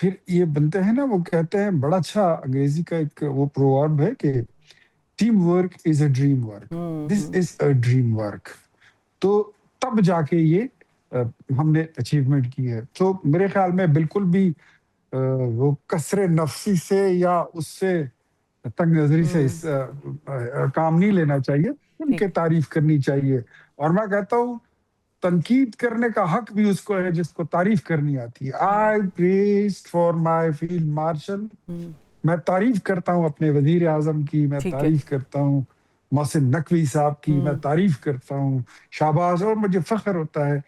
پھر یہ بنتے ہیں نا، وہ کہتے ہیں بڑا اچھا انگریزی کا ایک وہ پروورب ہے کہ team work is a dream work, this is a dream work. تو تب جا کے یہ ہم نے اچیومنٹ کی ہے. تو میرے خیال میں بالکل بھی وہ کسر نفسی سے یا اس سے تنگ نظری سے کام نہیں لینا چاہیے، ان کے تعریف کرنی چاہیے. اور میں کہتا ہوں تنقید کرنے کا حق بھی اس کو ہے جس کو تعریف کرنی آتی ہے. I praised for my field marshal, میں تعریف کرتا ہوں اپنے وزیر اعظم کی، میں تعریف کرتا ہوں محسن نقوی صاحب کی، میں تعریف کرتا ہوں شہباز، اور مجھے فخر ہوتا ہے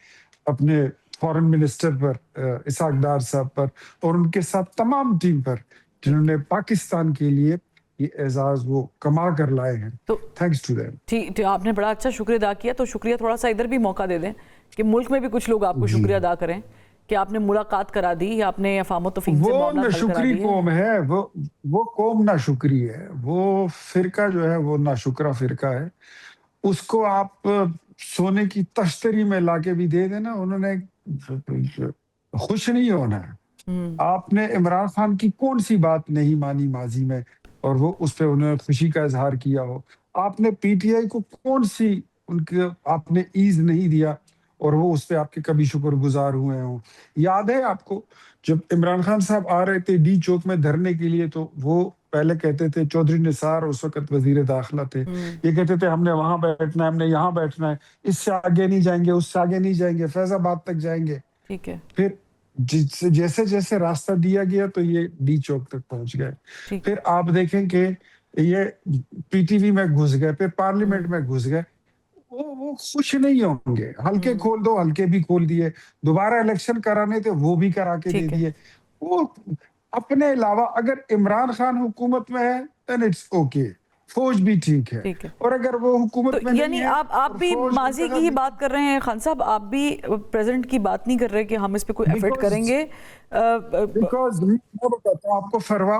اپنے فارن منسٹر پر اسحاق ڈار صاحب پر اور ان کے ساتھ تمام ٹیم پر جنہوں نے پاکستان کے لیے یہ اعزاز وہ کما کر لائے ہیں. تو تھینکس ٹو دیم. ٹھیک، آپ نے بڑا اچھا شکریہ ادا کیا. تو شکریہ تھوڑا سا ادھر بھی موقع دے دیں کہ ملک میں بھی کچھ لوگ آپ کو شکریہ ادا کریں کہ آپ نے ملاقات کرا دی یا آپ نے افہام و تفہیم سے معاملات حل کرا ناشکری دی. قوم ہے وہ قوم ناشکری ہے، وہ فرقہ جو ہے وہ ناشکرہ فرقہ ہے. اس کو آپ سونے کی تشتری میں لا کے بھی دے دینا، انہوں نے خوش نہیں ہونا ہے. آپ نے عمران خان کی کون سی بات نہیں مانی ماضی میں اور وہ اس پہ انہوں نے خوشی کا اظہار کیا ہو؟ آپ نے پی ٹی آئی کو کون سی ان کے آپ نے ایز نہیں دیا اور وہ اس پہ آپ کے کبھی شکر گزار ہوئے ہوں؟ یاد ہے آپ کو جب عمران خان صاحب آ رہے تھے ڈی چوک میں دھرنے کے لیے، تو وہ پہلے کہتے تھے، چودھری نثار اس وقت وزیر داخلہ تھے، یہ کہتے تھے ہم نے وہاں بیٹھنا ہے، ہم نے یہاں بیٹھنا ہے، اس سے آگے نہیں جائیں گے، اس سے آگے نہیں جائیں گے، فیض آباد تک جائیں گے. ٹھیک ہے. پھر جیسے جیسے راستہ دیا گیا تو یہ ڈی چوک تک پہنچ گئے. پھر آپ دیکھیں کہ یہ پی ٹی وی میں گھس گئے، پھر پارلیمنٹ میں گھس گئے. وہ خوش نہیں ہوں گے. ہلکے کھول دو، ہلکے بھی کھول دیے، دوبارہ الیکشن کرانے تھے وہ بھی کرا کے دے دیے. وہ اپنے علاوہ اگر عمران خان حکومت میں ہے then it's okay، فوج بھی ٹھیک ہے، اور اگر وہ حکومت میں نہیں یعنی ہے آپ بھی ماضی کی ہی بات کر رہے ہیں خان صاحب، آپ بھی پریزنٹ کی بات نہیں کر رہے کہ ہم اس پہ کوئی ایفرٹ کریں گے. بیکاز میں بتاتا ہوں آپ کو فروا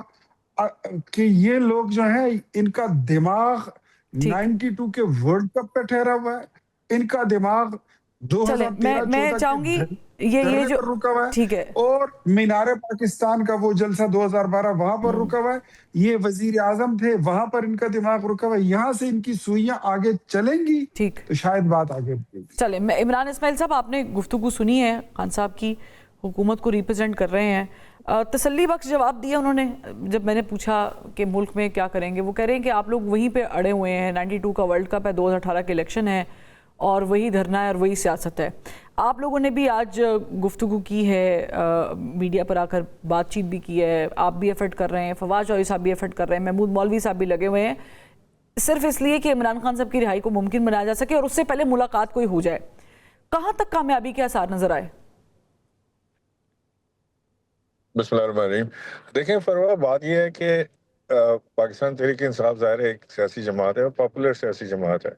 کہ یہ لوگ جو ہیں ان کا دماغ 92 کے ورلڈ کپ پہ ٹھہرا ہوا ہے، ان کا دماغ 2013-14 کے دھرنے پر رکا ہوا ہے، اور مینار پاکستان کا وہ جلسہ 2012 وہاں پر رکا ہوا ہے. یہ وزیر اعظم تھے، وہاں پر ان کا دماغ رکا ہوا ہے. یہاں سے ان کی سوئیاں آگے چلیں گی تو شاید بات آگے بڑھے گی. چلیں، عمران اسماعیل صاحب آپ نے گفتگو سنی ہے، خان صاحب کی حکومت کو ریپرزینٹ کر رہے ہیں، تسلی بخش جواب دیا انہوں نے. جب میں نے پوچھا کہ ملک میں کیا کریں گے، وہ کہہ رہے ہیں کہ آپ لوگ وہیں پہ اڑے ہوئے ہیں، 92 کا ورلڈ کپ ہے، 2018 کے الیکشن ہے، اور وہی دھرنا ہے اور وہی سیاست ہے. آپ لوگوں نے بھی آج گفتگو کی ہے، میڈیا پر آ کر بات چیت بھی کی ہے، آپ بھی ایفرٹ کر رہے ہیں، فواد چوہدری صاحب بھی ایفرٹ کر رہے ہیں، محمود مولوی صاحب بھی لگے ہوئے ہیں، صرف اس لیے کہ عمران خان صاحب کی رہائی کو ممکن بنایا جا سکے اور اس سے پہلے ملاقات کوئی ہو جائے. کہاں تک کامیابی کے آثار نظر آئے؟ بسم اللہ الرحمن الرحیم. دیکھیں فروا، بات یہ ہے کہ پاکستان تحریک انصاف ظاہر ہے ایک سیاسی جماعت ہے اور پاپولر سیاسی جماعت ہے.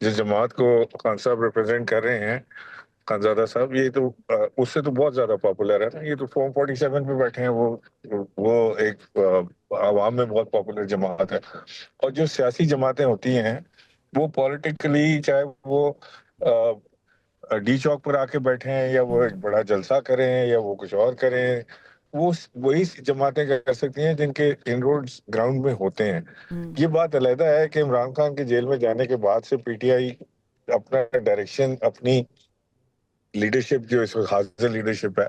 جس جماعت کو خان صاحب ریپرزینٹ کر رہے ہیں، خانزادہ صاحب، یہ تو اس سے تو بہت زیادہ پاپولر ہے نا. یہ تو فارم 47 پہ بیٹھے ہیں، وہ ایک عوام میں بہت پاپولر جماعت ہے. اور جو سیاسی جماعتیں ہوتی ہیں وہ پولیٹیکلی، چاہے وہ ڈی چوک پر آ کے بیٹھے ہیں یا وہ ایک بڑا جلسہ کریں یا وہ کچھ اور کریں، وہ وہی جماعتیں کر سکتی ہیں جن کے ان روڈز گراؤنڈ میں ہوتے ہیں. یہ بات علیحدہ ہے کہ عمران خان کے جیل میں جانے کے بعد سے پی ٹی آئی اپنا ڈائریکشن، اپنی لیڈرشپ جو اس وقت حاضر لیڈرشپ ہے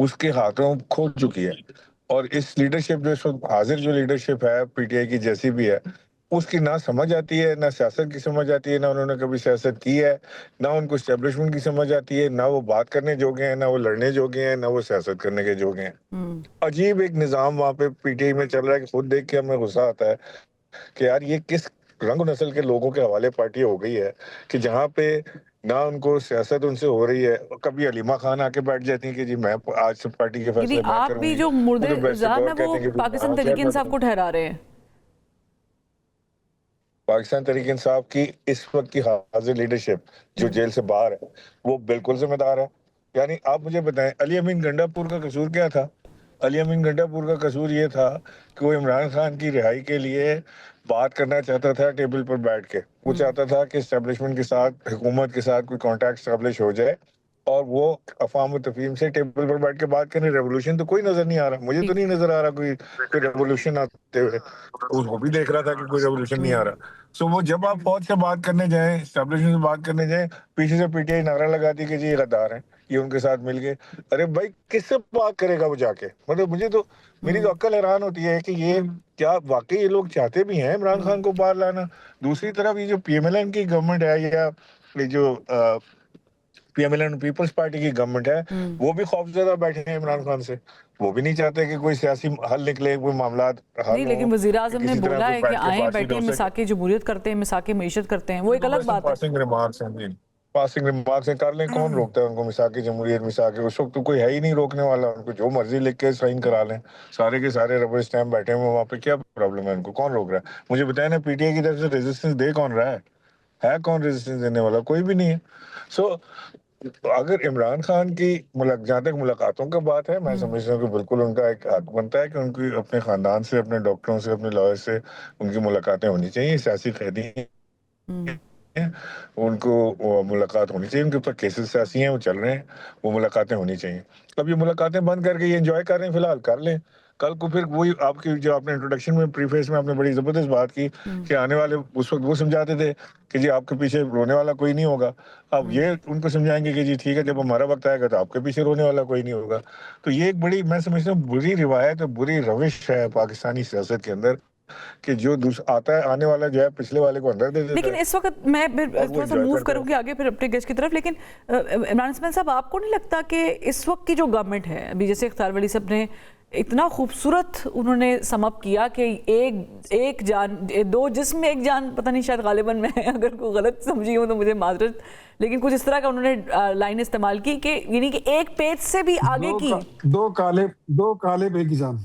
اس کے ہاتھوں کھو چکی ہے. اور اس لیڈرشپ جو اس وقت حاضر جو لیڈرشپ ہے پی ٹی آئی کی جیسی بھی ہے، اس کی نہ سمجھ آتی ہے، نہ سیاست کی سمجھ آتی ہے، نہ انہوں نے کبھی سیاست کی ہے، نہ ان کو اسٹیبلشمنٹ کی سمجھ آتی ہے، نہ وہ بات کرنے جوگے ہیں، نہ وہ لڑنے جوگے ہیں، نہ وہ سیاست کرنے کے جوگے ہیں. عجیب ایک نظام وہاں پہ پی ٹی آئی میں چل رہا ہے کہ خود دیکھ کے ہمیں غصہ آتا ہے کہ یار یہ کس رنگ و نسل کے لوگوں کے حوالے پارٹی ہو گئی ہے کہ جہاں پہ نہ ان کو سیاست ان سے ہو رہی ہے. کبھی علیمہ خان آ کے بیٹھ جاتی ہیں کہ جی میں آج سے پارٹی کے فیصلے میں آپ کروں بھی گی. جو مردے الزام ہے وہ پاکستان تحریک انصاف کو ٹھہرا رہے ہیں. پاکستان تحریک انصاف کی اس وقت کی حاضر لیڈرشپ جو جیل سے باہر ہے وہ بالکل ذمہ دار ہے. یعنی آپ مجھے بتائیں، علی امین گنڈا پور کا قصور کیا تھا؟ علی امین گنڈا پور کا قصور یہ تھا کہ وہ عمران خان کی رہائی کے لیے بات کرنا چاہتا تھا ٹیبل پر بیٹھ کے. وہ چاہتا تھا کہ اسٹیبلشمنٹ کے ساتھ، حکومت کے ساتھ کوئی کانٹیکٹ اسٹیبلش ہو جائے اور وہ افہام و تفہیم سے ٹیبل پر بیٹھ کے بات کریں. ریولوشن تو کوئی نظر نہیں آ رہا, مجھے تو نہیں نظر آ رہا کوئی ریولوشن آتے ہوئے. وہ بھی دیکھ رہا تھا کہ کوئی ریولوشن نہیں آ رہا. سو وہ جب آپ فوج سے بات کرنے جائیں, اسٹیبلشمنٹ سے بات کرنے جائیں, پیچھے سے پی ٹی آئی نعرہ لگاتی کہ جی یہ غدار ہیں, یہ ان کے ساتھ مل گئے. ارے بھائی کس سے بات کرے گا وہ جا کے؟ مطلب مجھے تو میری تو عقل حیران ہوتی ہے کہ یہ کیا واقعی یہ لوگ چاہتے بھی ہیں عمران خان کو باہر لانا. دوسری طرف یہ جو پی ایم ایل این کی گورنمنٹ ہے یا یہ جو پی ایم ایل این پیپلز پارٹی کی گورنمنٹ ہے, وہ بھی خوفزدہ بیٹھے ہیں عمران خان سے. وہ بھی نہیں چاہتے کہ کوئی سیاسی حل نکلے, کوئی معاملات حل نہیں, لیکن وزیر اعظم نے کسی طرح بولا کوئی ہے کہ بیٹھ کے آئیں بات چیت بیٹھیں ہو سکے. مساک جمہوریت کرتے ہیں, مساک معیشت کرتے ہیں, وہ ایک الگ بات ہے. پاسنگ ریمارکس ہیں جی, پاسنگ ریمارکس ہیں, کر لیں, کون روکتا ہے ان کو مساک جمہوریت مساک؟ اس وقت تو کوئی ہے ہی نہیں روکنے والا, ان کو جو مرضی لکھ کے سائن کرا لیں. سارے کے سارے ربر اسٹیمپ بیٹھے ہوئے وہاں پہ, کیا پرابلم ہے ان کو؟ کون روک رہا ہے؟ مجھے بتائیں نا, پی ٹی آئی کی طرف سے ریزسٹنس دے کون رہا ہے کون ریزسٹنس دینے والا؟ کوئی بھی نہیں ہے. سو اگر عمران خان کی جہاں تک ملاقاتوں کا بات ہے, میں سمجھتا ہوں کہ بالکل ان کا ایک حق بنتا ہے کہ ان کی اپنے خاندان سے, اپنے ڈاکٹروں سے, اپنے لائر سے ان کی ملاقاتیں ہونی چاہیے. سیاسی قیدی ان کو ملاقات ہونی چاہیے, ان کے اوپر کیسز سیاسی ہیں وہ چل رہے ہیں, وہ ملاقاتیں ہونی چاہیے. اب یہ ملاقاتیں بند کر کے یہ انجوائے کر رہے ہیں, فی الحال کر لیں. کل کو پھر وہی آپ کی جو آپ نے انٹروڈکشن میں پری فیس میں آپ نے بڑی زبردست بات کی کہ آنے والے اس وقت وہ سمجھاتے تھے کہ جی آپ کے پیچھے رونے والا کوئی نہیں ہوگا. اب یہ ان کو سمجھائیں گے کہ جی ٹھیک ہے, جب ہمارا وقت آئے گا تو آپ کے پیچھے رونے والا کوئی نہیں ہوگا. تو یہ ایک بڑی, میں سمجھتا ہوں بری روایت اور بری روش ہے پاکستانی سیاست کے اندر کہ جو آتا ہے آنے والا جو ہے پچھلے والے کو اندر دے دیتا لیکن ہے. اس وقت میں تھوڑا سا موو کروں گی آگے پھر اپنے گیسٹ کی طرف. لیکن عمران اسماعیل صاحب, آپ کو نہیں لگتا کہ اس وقت کی جو گورنمنٹ ہے, ابھی جیسے اختیار ولی صاحب نے اتنا خوبصورت انہوں نے سم اپ کیا کہ ایک جان دو جسم میں ایک جان, پتہ نہیں شاید غالباً میں اگر کوئی غلط سمجھی ہوں تو مجھے معذرت, لیکن کچھ اس طرح کا انہوں نے لائن استعمال کی کہ یعنی کہ ایک پیج سے بھی آگے کی دو کالے بے کی جان,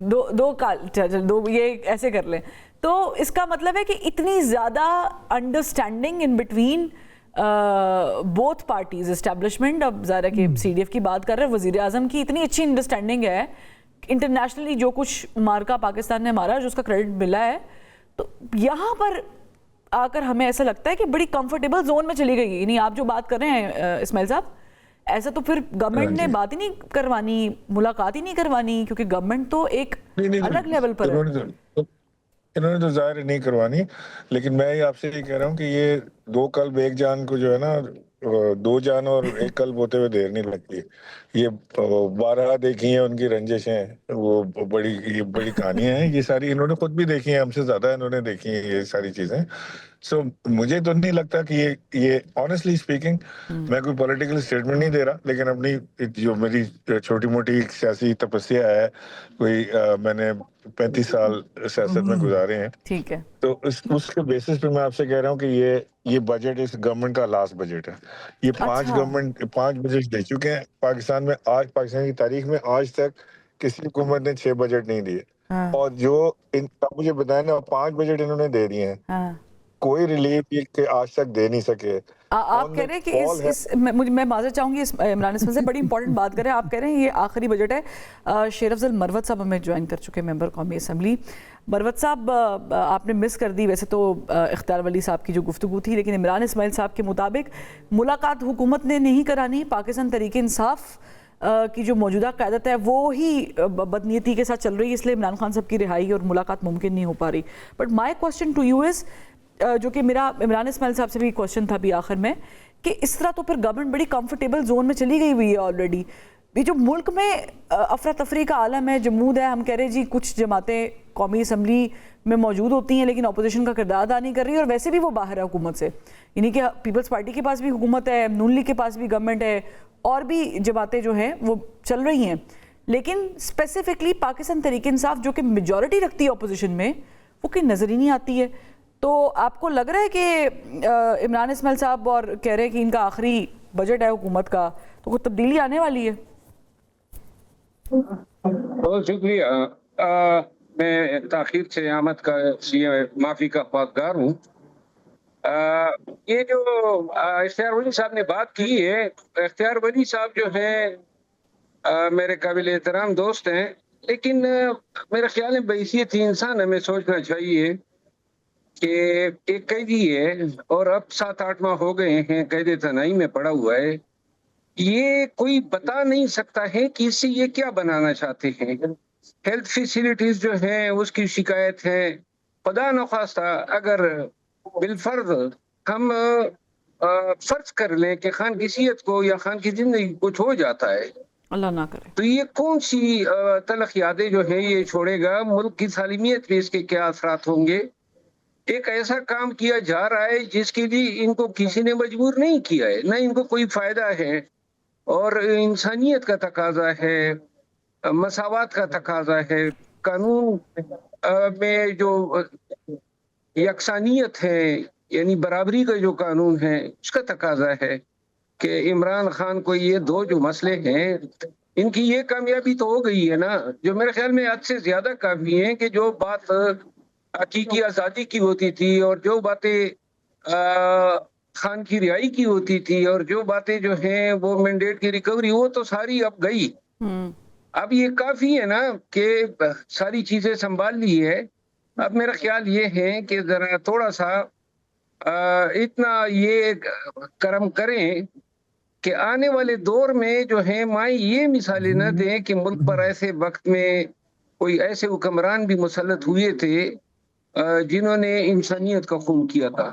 دو یہ ایسے کر لیں. تو اس کا مطلب ہے کہ اتنی زیادہ understanding in between both parties, establishment, اب ظاہر ہے کہ سی ڈی ایف کی بات کر رہے ہیں, وزیر اعظم کی اتنی اچھی انڈرسٹینڈنگ ہے انٹرنیشنلی, جو کچھ مارکا پاکستان نے مارا جو اس کا کریڈٹ ملا ہے, تو یہاں پر آ کر ہمیں ایسا لگتا ہے کہ بڑی کمفرٹیبل زون میں چلی گئی. یعنی آپ جو بات کر رہے ہیں اسماعیل صاحب, ایسا تو پھر گورنمنٹ نے بات ہی نہیں کروانی, ملاقات ہی نہیں کروانی, کیونکہ گورنمنٹ تو ایک الگ لیول پر ہے. انہوں نے تو ظاہر نہیں کروانی, لیکن میں آپ سے یہ کہہ رہا ہوں کہ یہ دو قلب ایک جان کو جو ہے نا, دو جان اور ایک قلب ہوتے ہوئے دیر نہیں لگتی. یہ 12 دیکھی ہیں ان کی رنجشیں, وہ بڑی کہانیاں ہیں یہ ساری, انہوں نے خود بھی دیکھی ہیں, ہم سے زیادہ انہوں نے دیکھی ہیں یہ ساری چیزیں. سو مجھے تو نہیں لگتا کہ یہ آنیسٹلی اسپیکنگ, میں کوئی پولیٹیکل اسٹیٹمنٹ نہیں دے رہا, لیکن اپنی جو میری چھوٹی موٹی سیاسی تپسیا ہے, کوئی میں نے 35 سال سیاست میں گزارے ہیں, ٹھیک ہے, تو اس کے بیسس پہ میں آپ سے کہہ رہا ہوں کہ یہ بجٹ اس گورنمنٹ کا لاسٹ بجٹ ہے. یہ 5 بجٹ دے چکے ہیں پاکستان میں, آج پاکستان کی تاریخ میں آج تک کسی حکومت نے 6 بجٹ نہیں دیے, اور جو مجھے بتائیں نا 5 بجٹ انہوں نے دے دیے ہیں, کوئی ریلیف کہ آج تک دے نہیں سکے. آپ کہہ رہے ہیں کہ میں معذرت چاہوں گی عمران اسماعیل سے, بڑی امپورٹنٹ بات کر رہے ہیں آپ, کہہ رہے ہیں یہ آخری بجٹ ہے. شیر افضل مروت صاحب ہمیں جوائن کر چکے, ممبر قومی اسمبلی. مروت صاحب, آپ نے مس کر دی ویسے تو اختیار ولی صاحب کی جو گفتگو تھی, لیکن عمران اسماعیل صاحب کے مطابق ملاقات حکومت نے نہیں کرانی, پاکستان تحریک انصاف کی جو موجودہ قیادت ہے وہ ہی بدنیتی کے ساتھ چل رہی ہے, اس لیے عمران خان صاحب کی رہائی اور ملاقات ممکن نہیں ہو پا رہی. But my question to you is, جو کہ میرا عمران اسماعیل صاحب سے بھی کوسچن تھا بھی آخر میں, کہ اس طرح تو پھر گورنمنٹ بڑی کمفرٹیبل زون میں چلی گئی ہوئی ہے آلریڈی. یہ جو ملک میں افراتفری کا عالم ہے, جمود ہے, ہم کہہ رہے ہیں جی کچھ جماعتیں قومی اسمبلی میں موجود ہوتی ہیں لیکن اپوزیشن کا کردار ادا نہیں کر رہی, اور ویسے بھی وہ باہر ہے حکومت سے. یعنی کہ پیپلز پارٹی کے پاس بھی حکومت ہے, نون لیگ کے پاس بھی گورنمنٹ ہے, اور بھی جماعتیں جو ہیں وہ چل رہی ہیں, لیکن اسپیسیفکلی پاکستان تحریک انصاف جو کہ میجورٹی رکھتی ہے اپوزیشن میں, وہ کہیں نظر ہی نہیں آتی ہے. تو آپ کو لگ رہا ہے کہ عمران اسماعیل صاحب اور کہہ رہے ہیں کہ ان کا آخری بجٹ ہے حکومت کا, تو کوئی تبدیلی آنے والی ہے؟ بہت شکریہ. میں تاخیر سے آمد کا لیے معافی کا خواہشگار ہوں. یہ جو اختیار ولی صاحب نے بات کی ہے, اختیار ولی صاحب جو ہے میرے قابل احترام دوست ہیں, لیکن میرے خیال میں بحیثیت انسان ہمیں سوچنا چاہیے کہ ایک قیدی ہے, اور اب 7-8 ماہ ہو گئے ہیں قید تنہائی میں پڑا ہوا ہے. یہ کوئی بتا نہیں سکتا ہے کہ اس سے یہ کیا بنانا چاہتے ہیں. ہیلتھ فیسلٹیز جو ہیں اس کی شکایت ہے. خدا نخواستہ اگر بالفرض ہم فرض کر لیں کہ خان کی صحت کو یا خان کی زندگی کچھ ہو جاتا ہے اللہ نہ کرے. تو یہ کون سی تلخ یادیں جو ہیں یہ چھوڑے گا. ملک کی سالمیت پہ اس کے کیا اثرات ہوں گے. ایک ایسا کام کیا جا رہا ہے جس کے لیے ان کو کسی نے مجبور نہیں کیا ہے, نہ ان کو کوئی فائدہ ہے, اور انسانیت کا تقاضا ہے, مساوات کا تقاضا ہے, قانون میں جو یکسانیت ہے یعنی برابری کا جو قانون ہے اس کا تقاضا ہے کہ عمران خان کو یہ دو جو مسئلے ہیں ان کی یہ کامیابی تو ہو گئی ہے نا, جو میرے خیال میں حد سے زیادہ کافی ہیں کہ جو بات حقیقی آزادی کی ہوتی تھی اور جو باتیں خان کی رہائی کی ہوتی تھی اور جو باتیں جو ہیں وہ مینڈیٹ کی ریکوری, وہ تو ساری اب گئی. اب یہ کافی ہے نا کہ ساری چیزیں سنبھال لی ہے. اب میرا خیال یہ ہے کہ ذرا تھوڑا سا اتنا یہ کرم کریں کہ آنے والے دور میں جو ہیں مائیں یہ مثالیں نہ دیں کہ ملک پر ایسے وقت میں کوئی ایسے حکمران بھی مسلط ہوئے تھے جنہوں نے انسانیت کا خون کیا تھا.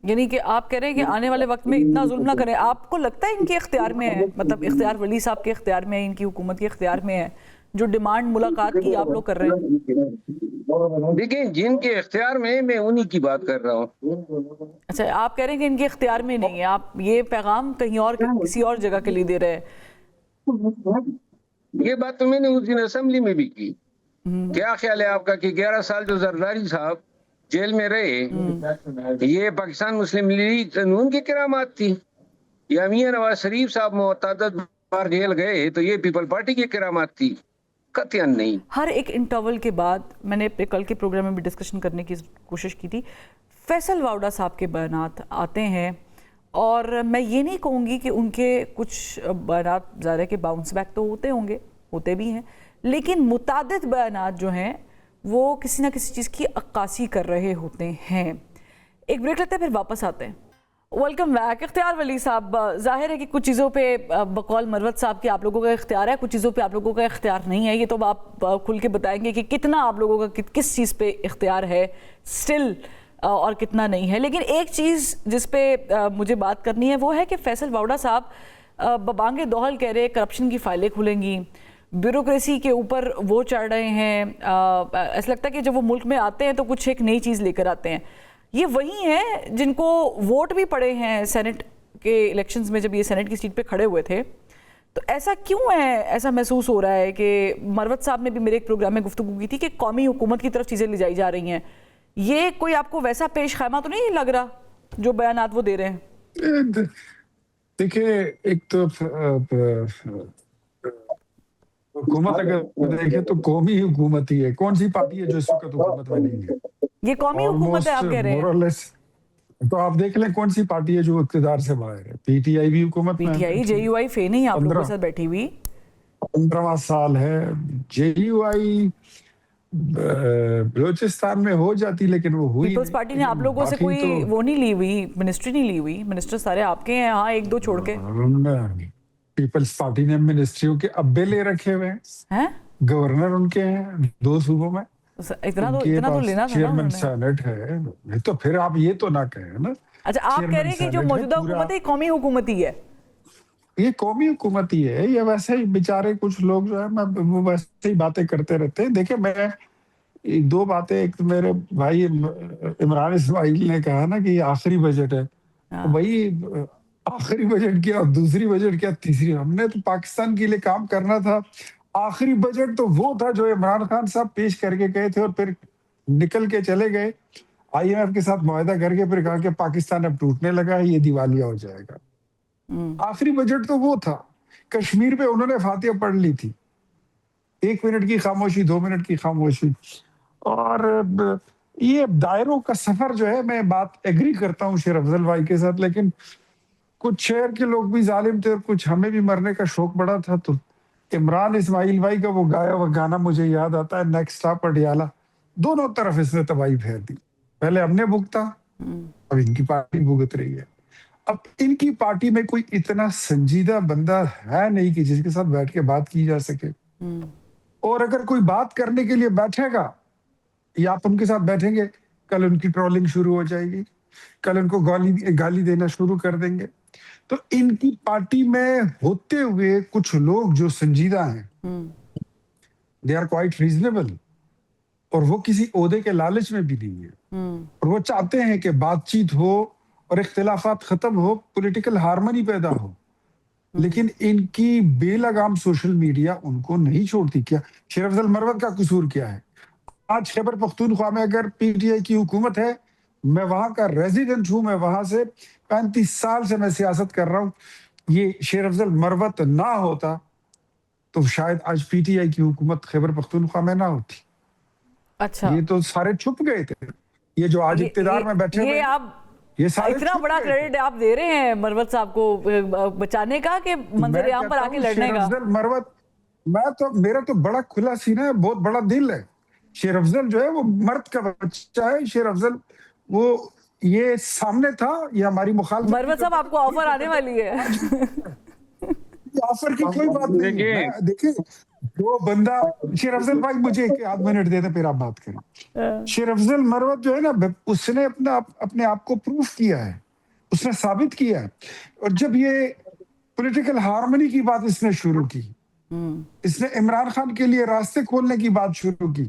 یعنی کہ آپ کہہ رہے ہیں کہ آنے والے وقت میں اتنا ظلم نہ کریں. آپ کو لگتا ہے ان کے اختیار میں ہے, مطلب اختیار ولی صاحب کے اختیار میں ہے, ان کی حکومت کے اختیار میں ہے جو ڈیمانڈ ملاقات کی آپ لوگ کر رہے ہیں؟ دیکھیں جن کے اختیار میں انہی کی بات کر رہا ہوں. اچھا, آپ کہہ رہے ہیں کہ ان کے اختیار میں نہیں ہے, آپ یہ پیغام کہیں اور کسی اور جگہ کے لیے دے رہے ہیں. یہ بات تو میں نے اس دن اسمبلی میں بھی کی. کیا خیال ہے آپ کا کہ 11 سال جو زرداری صاحب جیل میں رہے یہ پاکستان مسلم لیگ قانون کی کرامات تھی, یا میاں نواز شریف صاحب متعدد بار جیل گئے تو یہ پیپل پارٹی کی کرامات تھی؟ قطعاً نہیں. ہر ایک انٹرول کے بعد میں نے کل کے پروگرام میں بھی ڈسکشن کرنے کی کوشش کی تھی, فیصل واؤڈا صاحب کے بیانات آتے ہیں اور میں یہ نہیں کہوں گی کہ ان کے کچھ بیانات ظاہر ہے کہ باؤنس بیک تو ہوتے ہوں گے, ہوتے بھی ہیں, لیکن متعدد بیانات جو ہیں وہ کسی نہ کسی چیز کی عکاسی کر رہے ہوتے ہیں. ایک بریک لیتے ہیں پھر واپس آتے ہیں. Welcome back. اختیار ولی صاحب, ظاہر ہے کہ کچھ چیزوں پہ بقول مروت صاحب کے آپ لوگوں کا اختیار ہے, کچھ چیزوں پہ آپ لوگوں کا اختیار نہیں ہے. یہ تو آپ کھل کے بتائیں گے کہ کتنا آپ لوگوں کا کس چیز پہ اختیار ہے سٹل اور کتنا نہیں ہے. لیکن ایک چیز جس پہ مجھے بات کرنی ہے وہ ہے کہ فیصل واؤڈا صاحب ببانگ دوحل کہہ رہے کرپشن کی فائلیں کھلیں گی, بیوروکریسی کے اوپر وہ چڑھ رہے ہیں. ایسا لگتا ہے کہ جب وہ ملک میں آتے ہیں تو کچھ ایک نئی چیز لے کر آتے ہیں. یہ وہی ہیں جن کو ووٹ بھی پڑے ہیں سینٹ کے الیکشنز میں, جب یہ سینٹ کی سیٹ پہ کھڑے ہوئے تھے. تو ایسا کیوں ہے, ایسا محسوس ہو رہا ہے کہ مروت صاحب نے بھی میرے ایک پروگرام میں گفتگو کی تھی کہ قومی حکومت کی طرف چیزیں لے جائی جا رہی ہیں. یہ کوئی آپ کو ویسا پیش خیمہ تو نہیں لگ رہا جو بیانات وہ دے رہے ہیں؟ دیکھیں, ایک تو حکومت اگر دیکھیں تو قومی حکومت ہی ہے. کون سی پارٹی ہے جو اس وقت حکومت میں نہیں ہے؟ یہ قومی حکومت ہے آپ کہہ رہے ہیں. تو آپ دیکھ لیں کون سی پارٹی ہے جو اقتدار سے باہر ہے. پی ٹی آئی بھی حکومت میں, P T I J you آئی فی نہیں آپ لوگوں کے ساتھ بیٹھی ہوئی 15واں سال ہے. جے یو آئی بلوچستان میں ہو جاتی لیکن وہ ہوئی. پیپلز پارٹی نے آپ لوگوں سے کوئی وہ نہیں لی ہوئی, منسٹری نہیں لی ہوئی. منسٹر سارے آپ کے ہیں, ہاں ایک دو چھوڑ کے. پیپلز پارٹی نے منسٹریوں کے ابے لے رکھے ہوئے ہیں, گورنر ان کے ہیں 2 صوبوں میں, اتنا تو لینا تھا چیئرمین سینٹ ہے. تو پھر آپ یہ تو نہ کہیں نا. اچھا, آپ کہہ رہے ہیں کہ جو موجودہ حکومت ہے قومی حکومت ہی ہے. یہ قومی حکومت ہی ہے. یہ ویسے ہی بیچارے کچھ لوگ جو ہے وہ ویسے ہی باتیں کرتے رہتے ہیں. دیکھیں میں 2 باتیں, ایک میرے بھائی عمران اسماعیل نے کہا نا کہ یہ آخری بجٹ ہے. وہی آخری بجٹ کیا اور دوسری بجٹ کیا تیسری. ہم نے تو پاکستان کے لیے کام کرنا تھا. آخری بجٹ تو وہ تھا جو عمران خان صاحب پیش کر کے گئے تھے اور پھر نکل کے چلے گئے آئی ایم ایف کے ساتھ معاہدہ کر کے, پھر کہا کہ پاکستان اب ٹوٹنے لگا ہے, یہ دیوالیہ ہو جائے گا. آخری بجٹ تو وہ تھا. کشمیر پہ انہوں نے فاتحہ پڑھ لی تھی, 1 منٹ کی خاموشی, 2 منٹ کی خاموشی. اور یہ دائروں کا سفر جو ہے, میں بات ایگری کرتا ہوں شیر افضل بھائی کے ساتھ, لیکن کچھ شہر کے لوگ بھی ظالم تھے اور کچھ ہمیں بھی مرنے کا شوق بڑا تھا. تو عمران اسماعیل بھائی کا وہ گایا ہوا گانا مجھے یاد آتا ہے, نیکسٹ اسٹاپ پٹیالہ. دونوں طرف اس نے تباہی پھیر دی. پہلے ہم نے بھگتا, اب ان کی پارٹی بھگت رہی ہے. اب ان کی پارٹی میں کوئی اتنا سنجیدہ بندہ ہے نہیں کہ جس کے ساتھ بیٹھ کے بات کی جا سکے, اور اگر کوئی بات کرنے کے لیے بیٹھے گا یا آپ ان کے ساتھ بیٹھیں گے, کل ان کی ٹرولنگ شروع ہو جائے گی, کل ان کو گالی دینا شروع کر دیں گے. تو ان کی پارٹی میں ہوتے ہوئے کچھ لوگ جو سنجیدہ ہیں, دے آر کوائٹ ریزنیبل, اور وہ کسی عہدے کے لالچ میں بھی نہیں ہے, اور وہ چاہتے ہیں کہ بات چیت ہو اور اختلافات ختم ہو, پولیٹیکل ہارمنی پیدا ہو. لیکن ان کی بے لگام سوشل میڈیا ان کو نہیں چھوڑتی. کیا شیر افضل مروت کا قصور کیا ہے؟ آج خیبر پختونخوا میں اگر پی ٹی آئی کی حکومت ہے, میں وہاں کا ریزیڈنٹ ہوں, میں وہاں سے 35 سال سے میں سیاست کر رہا ہوں, یہ شیر افضل مروت نہ ہوتا تو شاید آج پی ٹی آئی کی حکومت خیبر پختونخوا میں نہ ہوتی. اچھا, یہ تو سارے چھپ گئے تھے, یہ جو آج اقتدار میں بیٹھے ہوئے, یہ آپ یہ سارے اتنا بڑا کریڈٹ آپ دے رہے ہیں مروت صاحب کو بچانے کا کہ منظر عام پر آ کے لڑنے کا. شیر افضل مروت, میرا تو بڑا کھلا سینہ ہے, بہت بڑا دل ہے. شیر افضل جو ہے وہ مرد کا بچہ ہے. شیر افضل وہ یہ سامنے تھا, یہ ہماری مخالفت. مروت صاحب آپ کو آفر آنے والی ہے. آفر کی کوئی بات نہیں ہے. دیکھیں جو بندہ, شیر افضل بھائی مجھے ایک آدھ منٹ دے دیں پھر آپ بات کریں. شیر افضل مروت جو ہے نا, اس نے اپنے آپ کو پروف کیا ہے, اس نے ثابت کیا ہے. اور جب یہ پولیٹیکل ہارمنی کی بات اس نے شروع کی, اس نے عمران خان کے لیے راستے کھولنے کی بات شروع کی,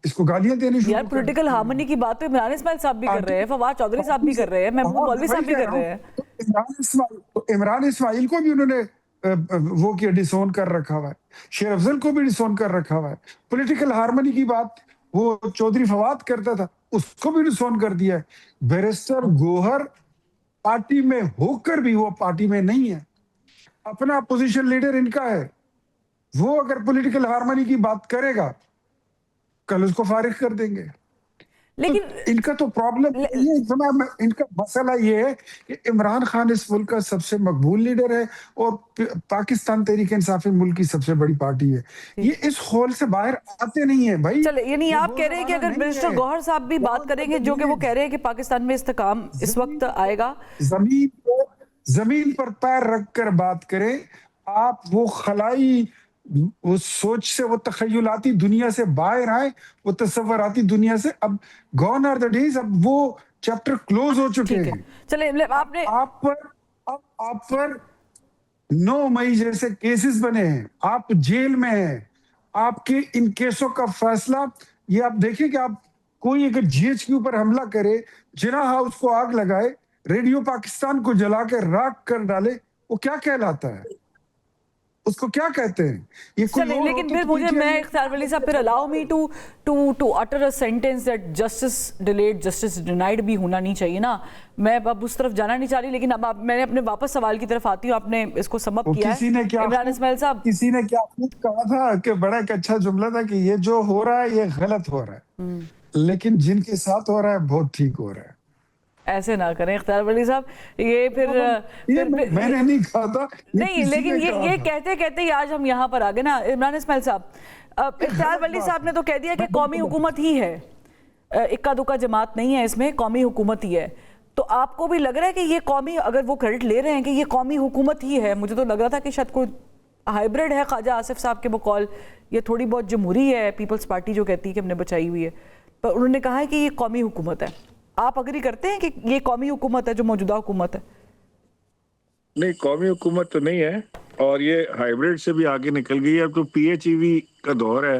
اس کو گالیاں دینی شروع یار پولیٹیکل ہارمنی کی بات تو عمران اسماعیل صاحب بھی کر رہے ہیں, فواد چودھری صاحب بھی کر رہے ہیں, محمود مولوی صاحب بھی کر رہے ہیں. عمران اسماعیل کو بھی انہوں نے وہ کیا, ڈسون کر رکھا ہوا ہے. شیر افضل کو بھی ڈسون کر رکھا ہوا ہے. پولیٹیکل ہارمنی کی بات وہ چودھری فواد کرتا تھا, اس کو بھی ڈسون کر دیا ہے. بیرسٹر گوہر پارٹی میں ہو کر بھی وہ پارٹی میں نہیں ہے. اپنا اپوزیشن لیڈر ان کا ہے, وہ اگر پولیٹیکل ہارمنی کی بات کرے گا کل اس کو فارغ کر دیں گے. لیکن ان کا تو پرابلم یہ, ان کا مسئلہ یہ ہے کہ عمران خان اس ملک کا سب سے مقبول لیڈر ہے, اور پاکستان تحریک انصاف ملک کی سب سے بڑی پارٹی ہے. یہ اس خول سے باہر آتے نہیں ہیں بھائی. چلے, یعنی آپ کہہ رہے ہیں کہ اگر منسٹر گوہر صاحب بھی بات کریں گے, جو کہ وہ کہہ رہے ہیں کہ پاکستان میں استحکام اس وقت آئے گا, زمین پر پیر رکھ کر بات کریں, آپ وہ خلائی وہ سوچ سے, وہ تخیلاتی دنیا سے باہر آئے, وہ تصوراتی دنیا سے. اب گون آر دا ڈیز, اب وہ چیپٹر کلوز ہو چکے ہیں. چلے آپ نے آپ پر 9 مئی جیسے کیسز بنے ہیں, آپ جیل میں ہیں, آپ کے ان کیسوں کا فیصلہ یہ آپ دیکھیں کہ آپ کوئی اگر جی ایچ کیو پر حملہ کرے, جنا ہاؤس کو آگ لگائے, ریڈیو پاکستان کو جلا کے راکھ کر ڈالے, وہ کیا کہلاتا ہے؟ اس کو کیا کہتے ہیں؟ یہ چلے, لیکن پھر مجھے, میں اختیار ولی صاحب, پھر allow me to utter a sentence that justice delayed, justice denied بھی ہونا نہیں چاہیے نا. میں اب اس طرف جانا نہیں چاہ رہی, لیکن اب میں نے اپنے واپس سوال کی طرف آتی ہوں. آپ نے اس کو سم اپ کیا ہے عمران اسماعیل صاحب. کسی نے کیا کہا تھا کہ بڑا ایک اچھا جملہ تھا کہ یہ جو ہو رہا ہے یہ غلط ہو رہا ہے, لیکن جن کے ساتھ ہو رہا ہے بہت ٹھیک ہو رہا ہے. ایسے نہ کریں اختیار ولی صاحب, یہ پھر میں نے نہیں کہا تھا نہیں, لیکن یہ کہتے کہتے ہی آج ہم یہاں پر آگے نا. عمران اسماعیل صاحب, اختیار ولی صاحب نے تو کہہ دیا کہ قومی حکومت ہی ہے, اکا دکا جماعت نہیں ہے اس میں, قومی حکومت ہی ہے. تو آپ کو بھی لگ رہا ہے کہ یہ قومی, اگر وہ کریڈٹ لے رہے ہیں کہ یہ قومی حکومت ہی ہے, مجھے تو لگ رہا تھا کہ شاید کوئی ہائیبرڈ ہے خواجہ آصف صاحب کے بقول, یہ تھوڑی بہت جمہوری ہے, پیپلز پارٹی جو کہتی ہے کہ ہم نے بچائی ہوئی ہے, پر انہوں نے کہا ہے کہ یہ قومی حکومت ہے. آپ اگری کرتے ہیں کہ یہ قومی حکومت ہے جو موجودہ حکومت ہے؟ نہیں, قومی حکومت تو نہیں ہے, اور یہ ہائیبرڈ سے بھی آگے نکل گئی ہے. اب تو پی ایچ ای وی کا دور ہے,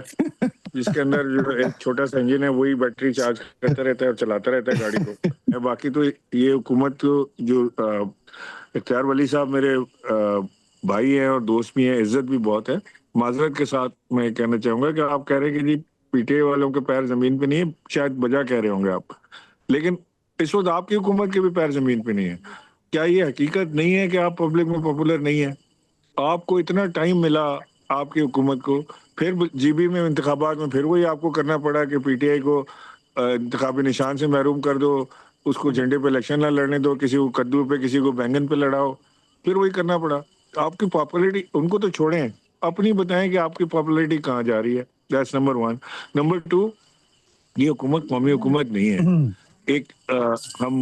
جس کے اندر جو ایک چھوٹا سا انجن ہے وہی بیٹری چارج کرتا رہتا ہے اور چلاتا رہتا ہے گاڑی کو. باقی تو یہ حکومت جو اختیار ولی صاحب میرے بھائی ہیں اور دوست بھی ہیں, عزت بھی بہت ہے. معذرت کے ساتھ میں کہنا چاہوں گا کہ آپ کہہ رہے ہیں کہ جی پی ٹی آئی والوں کے پیر زمین پہ نہیں ہے, شاید بجا کہہ رہے ہوں گے آپ, لیکن اس وقت آپ کی حکومت کے بھی پیر زمین پہ نہیں ہے. کیا یہ حقیقت نہیں ہے کہ آپ پبلک میں پاپولر نہیں ہیں؟ آپ کو اتنا ٹائم ملا آپ کی حکومت کو, پھر جی بی میں انتخابات میں پھر وہی آپ کو کرنا پڑا کہ پی ٹی آئی کو انتخابی نشان سے محروم کر دو, اس کو جھنڈے پہ الیکشن نہ لڑنے دو, کسی کو کدو پہ کسی کو بینگن پہ لڑاؤ, پھر وہی کرنا پڑا. آپ کی پاپولیٹی ان کو تو چھوڑیں, اپنی بتائیں کہ آپ کی پاپولیٹی کہاں جا رہی ہے. That's number 1. نمبر 2, یہ حکومت قومی حکومت نہیں ہے. ایک ہم